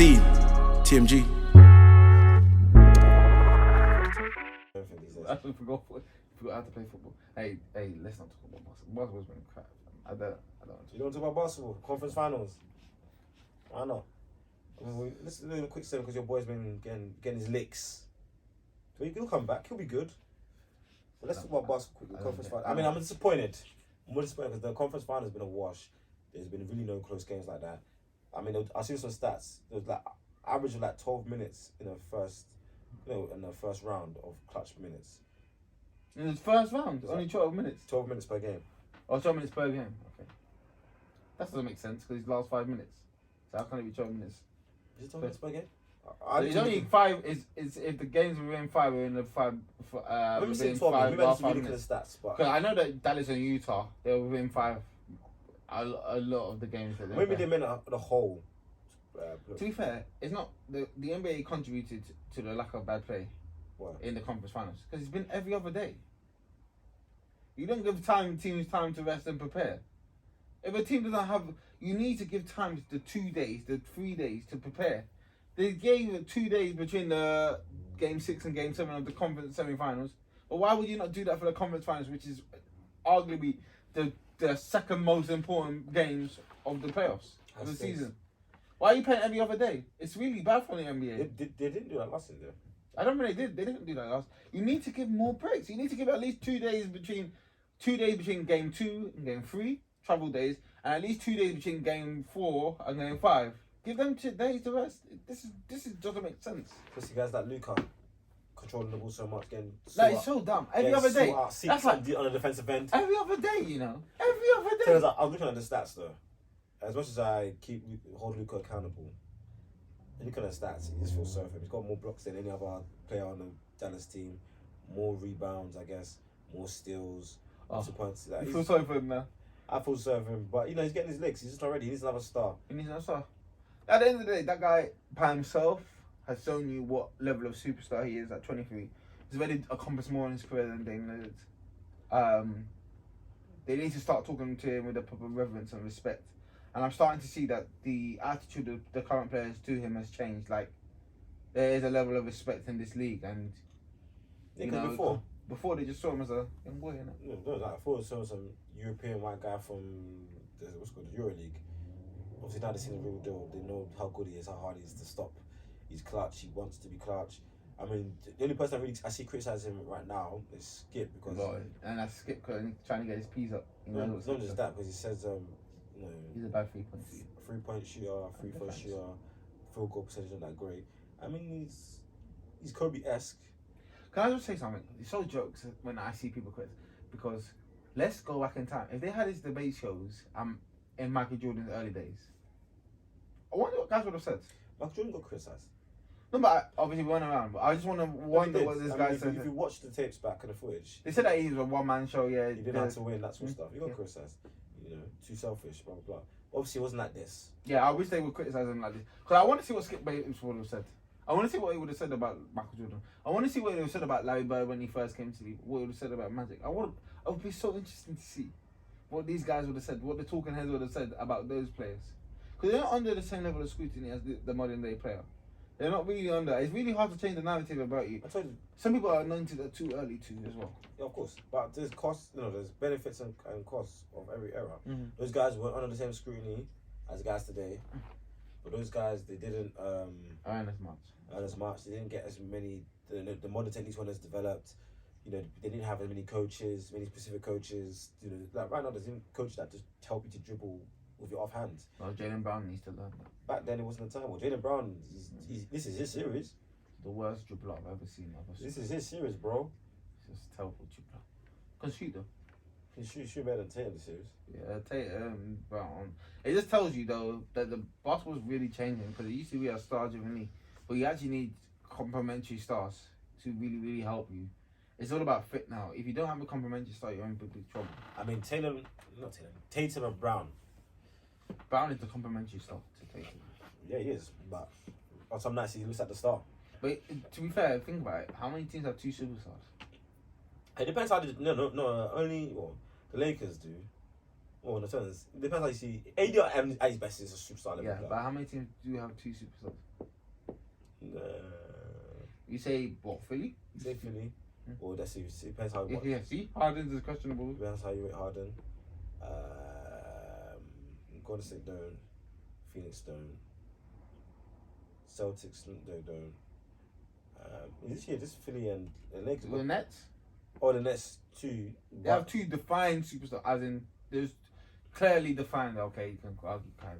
See you, TMG. I forgot how to play football. Hey, let's not talk about basketball. Basketball's been crap. I don't. You don't talk about basketball, conference finals. I know. Let's do a quick segment because your boy's been getting his licks. So he'll come back. He'll be good. But let's talk about basketball, conference finals. I mean, I'm disappointed. I'm more disappointed because the conference final has been a wash. There's been really no close games like that. I mean, I see some stats. There was like average of like 12 minutes in the first round of clutch minutes. In the first round, only 12 minutes. 12 minutes per game. Oh, 12 minutes per game. Okay, that doesn't make sense because his last 5 minutes. So how can it be 12 minutes? Is it 12 minutes per game? It's only 5. Is if the games are within 5, we're in the 5. Within 12 5. minutes. We look at the stats, but because I know that Dallas and Utah, they were within 5. A lot of the games. Maybe they meant the whole. To be fair, it's not the NBA contributed to the lack of bad play in the conference finals because it's been every other day. You don't give teams time to rest and prepare. If a team doesn't have, you need to give time the 2 days, the 3 days to prepare. They gave 2 days between the game 6 and game 7 of the conference semi-finals. But why would you not do that for the conference finals, which is arguably the second most important games of the playoffs of the season? Why are you playing every other day? It's really bad for the NBA. They didn't do that last season. I don't think they did. They didn't do that last. You need to give more breaks. You need to give at least 2 days between game 2 and game 3, travel days, and at least 2 days between game 4 and game 5. Give them 2 days to rest. This doesn't make sense. Especially guys like Luka controlling the ball so much, getting it's so dumb. Every other day. That's like on the defensive end. Every other day, you know. Every other day. So I was looking at the stats though. As much as I hold Luka accountable, looking at the stats, he just feels sorry for him. He's got more blocks than any other player on the Dallas team, more rebounds, I guess, more steals. You feel sorry for him now? I feel sorry for him, but he's getting his licks. He's just not ready. He needs another star. At the end of the day, that guy by himself has shown you what level of superstar he is at 23. He's already accomplished more in his career than Dame Lillard. They need to start talking to him with a proper reverence and respect. And I'm starting to see that the attitude of the current players to him has changed. Like, there is a level of respect in this league, and before they just saw him as a young boy, I thought they saw some European white guy from the EuroLeague. Obviously now they've seen the real deal. They know how good he is, how hard he is to stop. He's clutch. He wants to be clutch. I mean, the only person I see criticizing him right now is Skip because and that's Skip trying to get his P's up. It's not just that, because he says he's a bad 3-point shooter. 3-point shooter, free-throw shooter, field goal percentage not that great. I mean, he's Kobe-esque. Can I just say something? It's so jokes when I see people quit, because let's go back in time. If they had these debate shows in Michael Jordan's early days, I wonder what guys would have said. Michael Jordan got criticised. No, but obviously we went around. But I just want to wonder what this guy said. If you watch the tapes back and the footage, they said that he was a one-man show. Yeah, he didn't have to win, that sort of stuff. He got criticised. Too selfish, blah blah blah. Obviously, it wasn't like this. Yeah, I wish they would criticise him like this, because I want to see what Skip Bates would have said. I want to see what he would have said about Michael Jordan. I want to see what he would have said about Larry Bird when he first came to the league. What he would have said about Magic. It would be so interesting to see what these guys would have said, what the talking heads would have said about those players, because they're not under the same level of scrutiny as the modern day player. They're not really under. It's really hard to change the narrative about you. I told you. Some people are anointed at too early too as well. Yeah, of course. But there's costs, there's benefits and costs of every era. Mm-hmm. Those guys weren't under the same scrutiny as guys today. But those guys, they didn't earn as much. They didn't get as many. The modern techniques weren't as developed. They didn't have as many coaches, many specific coaches. Like right now, there's even coaches that just help you to dribble with your offhand. Well, Jaylen Brown needs to learn that. Back then, it wasn't the time. Well, Jaylen Brown, this is his series. The worst dribbler I've ever seen. This is his series, bro. It's just terrible dribbler. Can shoot though. He shoot better than Tatum this series. Yeah, Tatum, Brown. It just tells you though that the basketball is really changing, because it used to be a star-driven league, but you actually need complementary stars to really, really help you. It's all about fit now. If you don't have a complementary star, you're in big trouble. I mean, Tatum and Brown. Brown is the complementary star to Tatum. Yeah, he is. But on some nights he looks like the star. But to be fair, think about it. How many teams have 2 superstars? It depends how they... No. Only... Well, the Lakers do. Well, in the terms, it depends how you see. AD at his best is a superstar level Yeah, player. but how many teams do you have two superstars? Uh, You say what, Philly? say Philly, or let's see. It depends how. Yeah, see, Harden's is questionable. Depends how you rate Harden. Golden State don't. Phoenix don't. Celtics don't. This year, this Philly and the Lakers. The Nets? Oh, the Nets two. They have two defined superstars, as in there's clearly defined. Okay, you can argue Kyrie.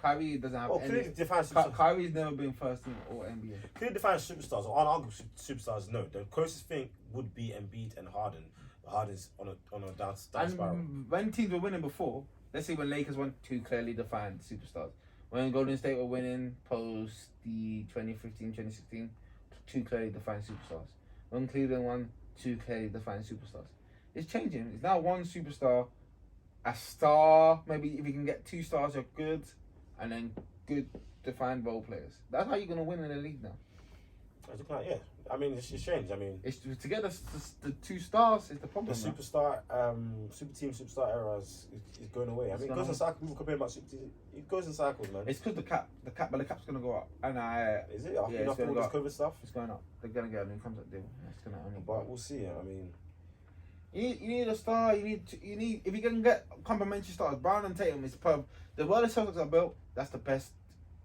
Kyrie doesn't have any. Clearly defined superstars. Kyrie's never been first team or NBA. Clearly defined superstars or unarguable superstars. No, the closest thing would be Embiid and Harden. Harden's on a down spiral. When teams were winning before, let's say when Lakers won, two clearly defined superstars. When Golden State were winning post the 2015-2016, two clearly defined superstars. When Cleveland won, two clearly defined superstars. It's changing. It's now one superstar, a star. Maybe if you can get two stars, you're good, and then good defined role players. That's how you're gonna win in the league now. Yeah. I mean, it's strange. I mean, it's to get the two stars is the problem. The superstar, super team, superstar era is going away. I mean, it goes in cycles. People complain about super team. It goes in cycles, man. It's because the cap's gonna go up, and is it after enough all this COVID stuff? It's going up. They're gonna get a new contract deal. It's gonna only. But we'll see. I mean, you need a star. You need if you can get complimentary stars. Brown and Tatum is the way the Celtics are built. That's the best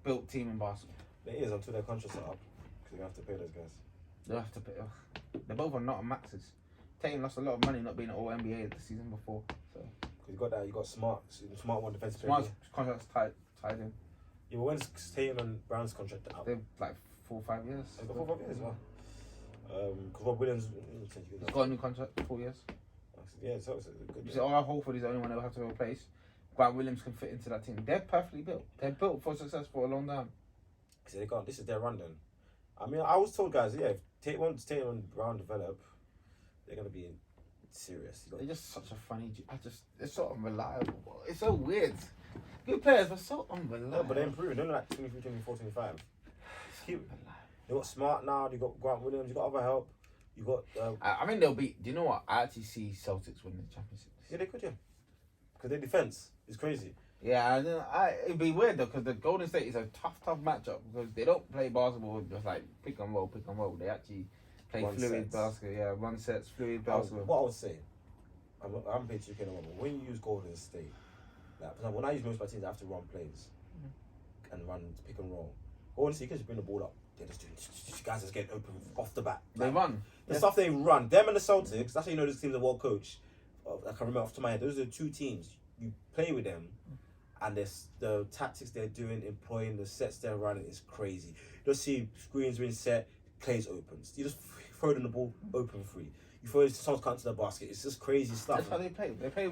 built team in basketball. It is until their contracts are up, because you have to pay those guys. They have to pay. They're both on not on maxes. Tatum lost a lot of money not being an All NBA the season before. So because you got that, you got Smart one defensive player. Smart's contract's tied in. Yeah, but when's Tatum and Brown's contract out? They've like 4 or 5 years. They've got 4 or 5 years, well. Because Rob Williams, he's got a new contract, 4 years. Yeah, so it's a good. You say, Horford is the only one they'll have to replace. Grant Williams can fit into that team. They're perfectly built. They're built for success for a long time. So they can't. This is their run then. I mean, I was told guys, yeah, if Tatum and Brown develop, they're gonna be serious. They're just such a funny. It's so unreliable. It's so weird. Good players, but so unreliable. No, but they're improving. They're only like 23, 24, 25. They got Smart now. They got Grant Williams. You got other help. You got. I mean, they'll be. Do you know what? I actually see Celtics winning the championship. Yeah, they could. Yeah, because their defense is crazy. Yeah, it'd be weird though, because the Golden State is a tough matchup, because they don't play basketball just like pick and roll. They actually play fluid basketball. Yeah, run sets, fluid basketball. What I would say, I'm playing 2K no, but when you use Golden State, like for example, when I use most of my teams, I have to run plays and run pick and roll. Golden State, you can just bring the ball up. They're just doing. Guys just getting open off the bat. They run. The stuff they run. Them and the Celtics. That's how you know this team's a well coached. I can remember off the top of my head. Those are the two teams. You play with them. And the tactics they're doing, employing, the sets they're running is crazy. You just see screens being set, plays opens. You just throw them the ball open free. You throw it, someone's cut to the basket. It's just crazy stuff. That's how they play. They play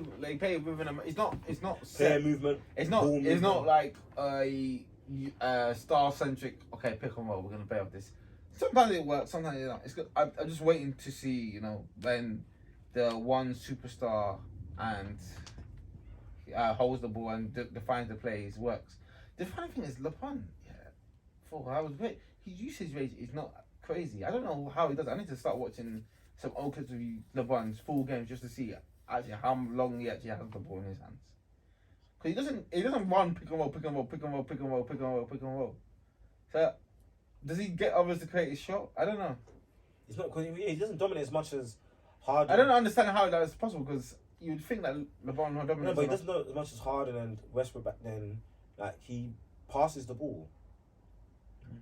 within a. It's not player movement. It's not like a star centric. Okay, pick and roll. We're gonna play off this. Sometimes it works. Sometimes it don't. It's good. I'm just waiting to see. When the one superstar and. Holds the ball and defines the plays, works. The funny thing is, LeBron, I was great. His usage rate is not crazy. I don't know how he does it. I need to start watching some old clips of LeBron's full games just to see actually how long he actually has the ball in his hands. Because he doesn't run pick and roll. So, does he get others to create his shot? I don't know. It's not because he doesn't dominate as much as Harden. I don't understand how that is possible, because you'd think that LeBron would dominate. No, but he doesn't know as much as Harden and Westbrook back then. Like, he passes the ball,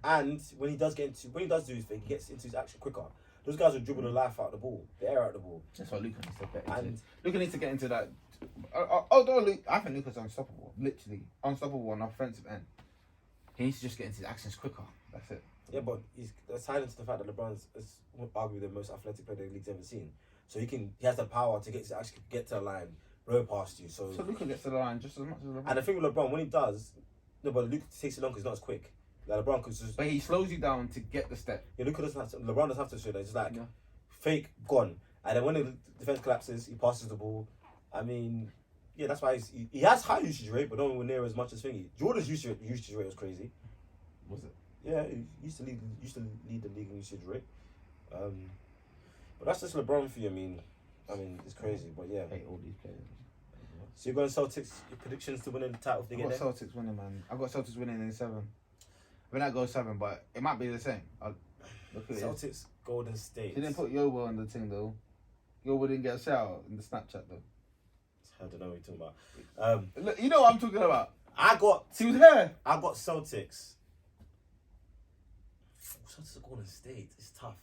and when he does do his thing, he gets into his action quicker. Those guys will dribble the life out of the ball, the air out of the ball. That's what Luka needs to get into. And Luka needs to get into that. I think Luka's unstoppable, literally unstoppable on the offensive end. He needs to just get into his actions quicker. That's it. Yeah, but that's tied into the fact that LeBron's is arguably the most athletic player the league's ever seen. So he has the power to actually get to the line, blow past you. So Luka gets to the line just as much as LeBron. And the thing with LeBron, when he does, but Luka takes it long because he's not as quick. Like LeBron could just. But he slows you down to get the step. Yeah, Luka doesn't have to. LeBron doesn't have to show that. It's just like fake, gone, and then when the defense collapses, he passes the ball. I mean, yeah, that's why he has high usage rate, but nowhere near as much as Thingy. Jordan's usage rate was crazy. Was it? Yeah, he used to lead the league in usage rate. But that's just LeBron for you. I mean, it's crazy, but yeah. I hate all these players. So you're going Celtics, your predictions to winning the title if they I get got there? Celtics winning, man. I got Celtics winning in 7. I mean, that goes 7, but it might be the same. Look at it. Celtics, Golden State. She didn't put Yobo on the thing, though. Yobo didn't get a shout out in the Snapchat, though. I don't know what you're talking about. Look, you know what I'm talking about. She was here. I got Celtics. Celtics are Golden State. It's tough.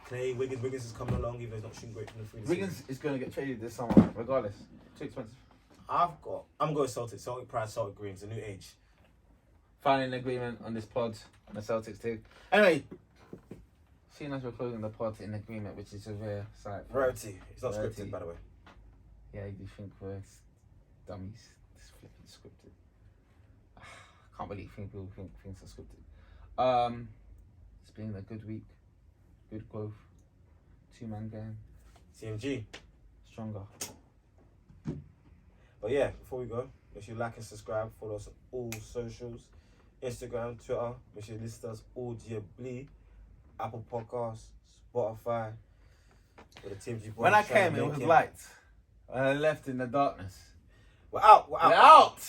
Clay, Wiggins is coming along, even though he's not shooting great from the free. Wiggins is going to get traded this summer, regardless. Too expensive. I'm going Celtics. Celtic pride, Celtic green. It's a new age. Finally an agreement on this pod, on the Celtics too. Anyway, seeing as we're closing the pod in agreement, which is a rare sight. Rarity. It's not scripted, by the way. Yeah, you think we're dummies. It's flipping scripted. I can't believe people think things are scripted. It's been a good week. Good growth. 2-man game. CMG. Stronger. But yeah, before we go, make sure you like and subscribe. Follow us on all socials. Instagram, Twitter. Make sure you listen to us audibly. Apple Podcasts, Spotify. With the TMG boys. When I came, it was light. When I left in the darkness. We're out. We're out.